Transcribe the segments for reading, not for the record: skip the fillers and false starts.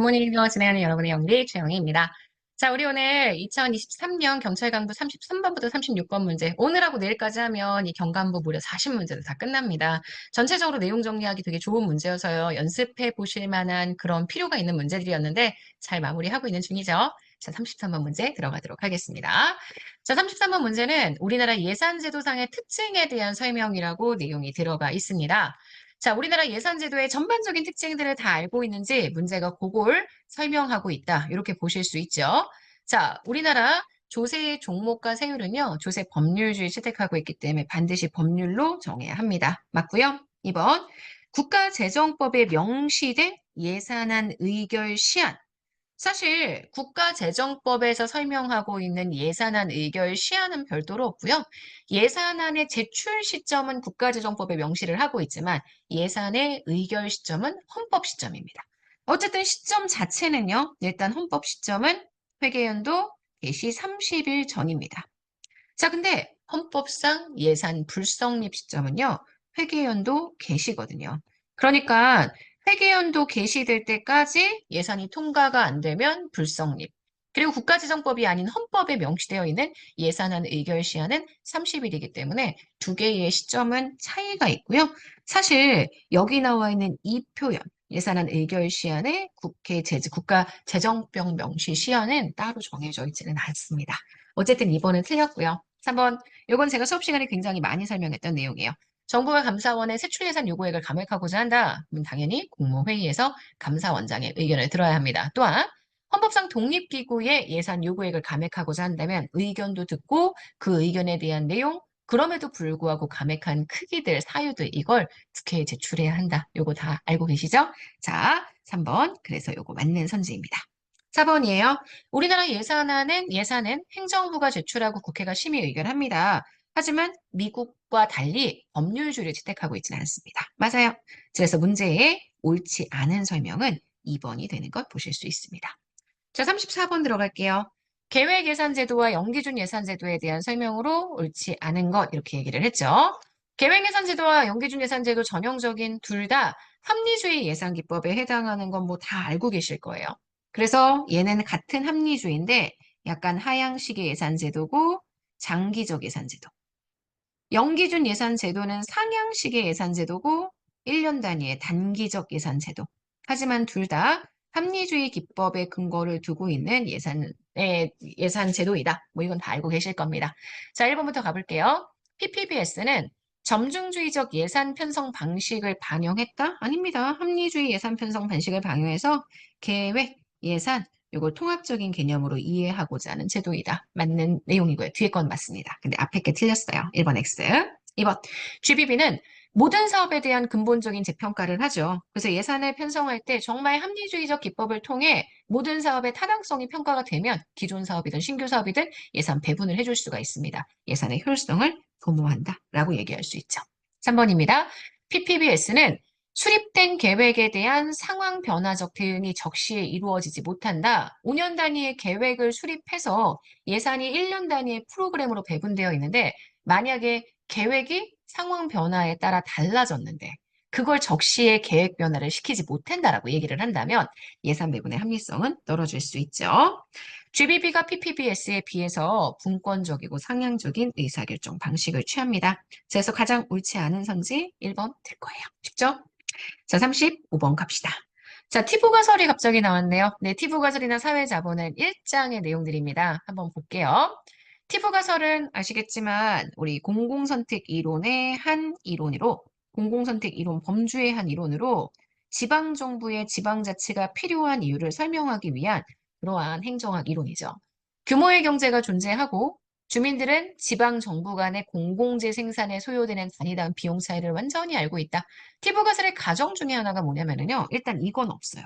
굿모닝 진행하는 여러분의 영리 최영희입니다. 자, 우리 오늘 2023년 경찰 강부 33번부터 36번 문제, 오늘하고 내일까지 하면 이 경간부 무려 40문제도 다 끝납니다. 전체적으로 내용 정리하기 되게 좋은 문제여서요. 연습해 보실 만한 그런 필요가 있는 문제들이었는데 잘 마무리하고 있는 중이죠. 자, 33번 문제 들어가도록 하겠습니다. 자, 33번 문제는 우리나라 예산제도상의 특징에 대한 설명이라고 내용이 들어가 있습니다. 자, 우리나라 예산제도의 전반적인 특징들을 다 알고 있는지 문제가 그걸 설명하고 있다. 이렇게 보실 수 있죠. 자, 우리나라 조세의 종목과 세율은요, 조세 법률주의 채택하고 있기 때문에 반드시 법률로 정해야 합니다. 맞고요. 2번, 국가재정법에 명시된 예산안 의결 시한. 사실 국가재정법에서 설명하고 있는 예산안 의결 시한은 별도로 없고요. 예산안의 제출 시점은 국가재정법에 명시를 하고 있지만 예산의 의결 시점은 헌법 시점입니다. 어쨌든 시점 자체는요. 일단 헌법 시점은 회계연도 개시 30일 전입니다. 자, 근데 헌법상 예산 불성립 시점은요. 회계연도 개시거든요. 그러니까 회계연도 개시될 때까지 예산이 통과가 안 되면 불성립. 그리고 국가지정법이 아닌 헌법에 명시되어 있는 예산안 의결 시한은 30일이기 때문에 두 개의 시점은 차이가 있고요. 사실 여기 나와 있는 이 표현, 예산안 의결 시한의 국가재정법 명시 시한은 따로 정해져 있지는 않습니다. 어쨌든 2번은 틀렸고요. 3번, 이건 제가 수업 시간에 굉장히 많이 설명했던 내용이에요. 정부가 감사원의 세출예산 요구액을 감액하고자 한다. 그럼 당연히 국무회의에서 감사원장의 의견을 들어야 합니다. 또한 헌법상 독립기구의 예산 요구액을 감액하고자 한다면 의견도 듣고 그 의견에 대한 내용, 그럼에도 불구하고 감액한 크기들, 사유들 이걸 국회에 제출해야 한다. 요거 다 알고 계시죠? 자, 3번. 그래서 요거 맞는 선지입니다. 4번이에요. 우리나라 예산은 행정부가 제출하고 국회가 심의 의결합니다. 하지만 미국과 달리 법률주의를 채택하고 있지는 않습니다. 맞아요. 그래서 문제의 옳지 않은 설명은 2번이 되는 것 보실 수 있습니다. 자, 34번 들어갈게요. 계획예산제도와 연기준 예산제도에 대한 설명으로 옳지 않은 것 이렇게 얘기를 했죠. 계획예산제도와 연기준 예산제도 전형적인 둘 다 합리주의 예산기법에 해당하는 건 뭐 다 알고 계실 거예요. 그래서 얘는 같은 합리주의인데 약간 하향식의 예산제도고 장기적 예산제도. 연기준 예산제도는 상향식의 예산제도고 1년 단위의 단기적 예산제도. 하지만 둘 다 합리주의 기법의 근거를 두고 있는 예산제도이다. 뭐 이건 다 알고 계실 겁니다. 자, 1번부터 가볼게요. PPBS는 점중주의적 예산 편성 방식을 반영했다? 아닙니다. 합리주의 예산 편성 방식을 반영해서 계획, 예산, 이걸 통합적인 개념으로 이해하고자 하는 제도이다. 맞는 내용이고요. 뒤에 건 맞습니다. 근데 앞에 게 틀렸어요. 1번 X. 2번. GBB는 모든 사업에 대한 근본적인 재평가를 하죠. 그래서 예산을 편성할 때 정말 합리주의적 기법을 통해 모든 사업의 타당성이 평가가 되면 기존 사업이든 신규 사업이든 예산 배분을 해줄 수가 있습니다. 예산의 효율성을 도모한다라고 얘기할 수 있죠. 3번입니다. PPBS는 수립된 계획에 대한 상황 변화적 대응이 적시에 이루어지지 못한다. 5년 단위의 계획을 수립해서 예산이 1년 단위의 프로그램으로 배분되어 있는데 만약에 계획이 상황 변화에 따라 달라졌는데 그걸 적시에 계획 변화를 시키지 못한다라고 얘기를 한다면 예산 배분의 합리성은 떨어질 수 있죠. GBB가 PPBS에 비해서 분권적이고 상향적인 의사결정 방식을 취합니다. 그래서 가장 옳지 않은 선지 1번 될 거예요. 쉽죠? 자, 35번 갑시다. 자, 티부가설이 갑자기 나왔네요. 네, 티부가설이나 사회자본은 1장의 내용들입니다. 한번 볼게요. 티부가설은 아시겠지만 우리 공공선택 이론의 한 이론으로 공공선택 이론 범주의 한 이론으로 지방정부의 지방자치가 필요한 이유를 설명하기 위한 그러한 행정학 이론이죠. 규모의 경제가 존재하고 주민들은 지방정부 간의 공공재 생산에 소요되는 단위당 비용 차이를 완전히 알고 있다. 티브가설의 가정 중에 하나가 뭐냐면요. 일단 이건 없어요.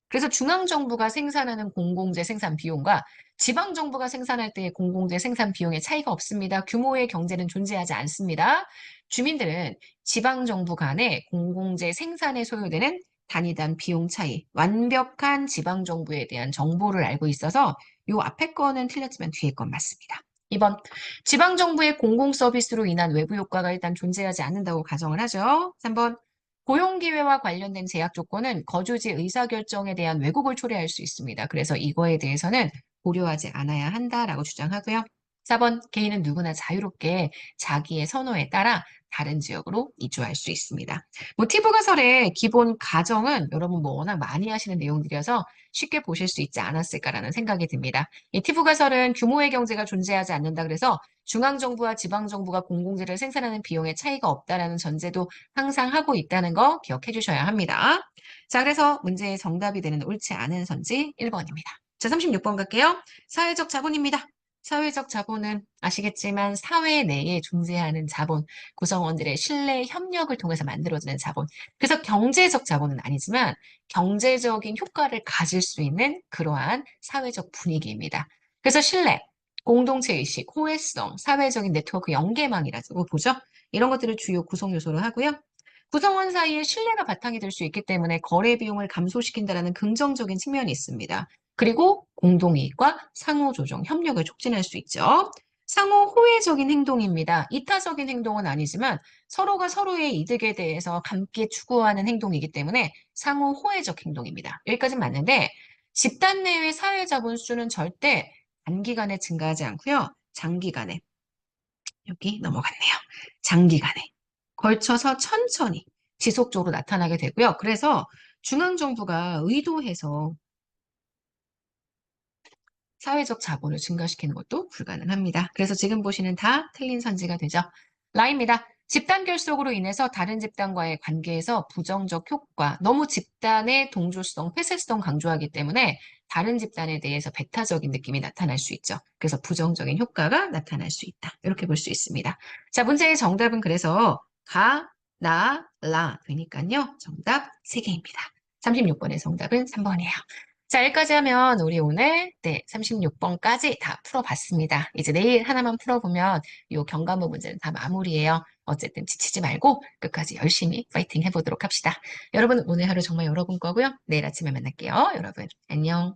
그래서 중앙정부가 생산하는 공공재 생산 비용과 지방정부가 생산할 때의 공공재 생산 비용의 차이가 없습니다. 규모의 경제는 존재하지 않습니다. 주민들은 지방정부 간의 공공재 생산에 소요되는 단위당 비용 차이, 완벽한 지방정부에 대한 정보를 알고 있어서 요 앞에 거는 틀렸지만 뒤에 건 맞습니다. 2번, 지방정부의 공공서비스로 인한 외부 효과가 일단 존재하지 않는다고 가정을 하죠. 3번, 고용기회와 관련된 제약 조건은 거주지 의사결정에 대한 왜곡을 초래할 수 있습니다. 그래서 이거에 대해서는 고려하지 않아야 한다라고 주장하고요. 4번, 개인은 누구나 자유롭게 자기의 선호에 따라 다른 지역으로 이주할 수 있습니다. 티브 가설의 기본 가정은 여러분 워낙 많이 하시는 내용들이어서 쉽게 보실 수 있지 않았을까라는 생각이 듭니다. 이 티브 가설은 규모의 경제가 존재하지 않는다 그래서 중앙정부와 지방정부가 공공재를 생산하는 비용의 차이가 없다라는 전제도 항상 하고 있다는 거 기억해 주셔야 합니다. 자, 그래서 문제의 정답이 되는 옳지 않은 선지 1번입니다. 자, 36번 갈게요. 사회적 자본입니다. 사회적 자본은 아시겠지만 사회 내에 존재하는 자본, 구성원들의 신뢰, 협력을 통해서 만들어지는 자본. 그래서 경제적 자본은 아니지만 경제적인 효과를 가질 수 있는 그러한 사회적 분위기입니다. 그래서 신뢰, 공동체 의식, 호혜성, 사회적인 네트워크 연계망이라고 보죠. 이런 것들을 주요 구성 요소로 하고요. 구성원 사이에 신뢰가 바탕이 될 수 있기 때문에 거래 비용을 감소시킨다는 긍정적인 측면이 있습니다. 그리고 공동이익과 상호조정, 협력을 촉진할 수 있죠. 상호 호혜적인 행동입니다. 이타적인 행동은 아니지만 서로가 서로의 이득에 대해서 함께 추구하는 행동이기 때문에 상호 호혜적 행동입니다. 여기까지는 맞는데 집단 내의 사회 자본 수는 절대 단기간에 증가하지 않고요. 장기간에 여기 넘어갔네요. 장기간에 걸쳐서 천천히 지속적으로 나타나게 되고요. 그래서 중앙정부가 의도해서 사회적 자본을 증가시키는 것도 불가능합니다. 그래서 지금 보시는 다 틀린 선지가 되죠. 라입니다. 집단 결속으로 인해서 다른 집단과의 관계에서 부정적 효과, 너무 집단의 동조성, 폐쇄성 강조하기 때문에 다른 집단에 대해서 배타적인 느낌이 나타날 수 있죠. 그래서 부정적인 효과가 나타날 수 있다. 이렇게 볼 수 있습니다. 자, 문제의 정답은 그래서 가, 나, 라 되니까요. 정답 3개입니다. 36번의 정답은 3번이에요. 자, 여기까지 하면 우리 오늘 36번까지 다 풀어봤습니다. 이제 내일 하나만 풀어보면 이 경과목 문제는 다 마무리예요. 어쨌든 지치지 말고 끝까지 열심히 파이팅 해보도록 합시다. 여러분 오늘 하루 정말 여러분 거고요. 내일 아침에 만날게요. 여러분 안녕.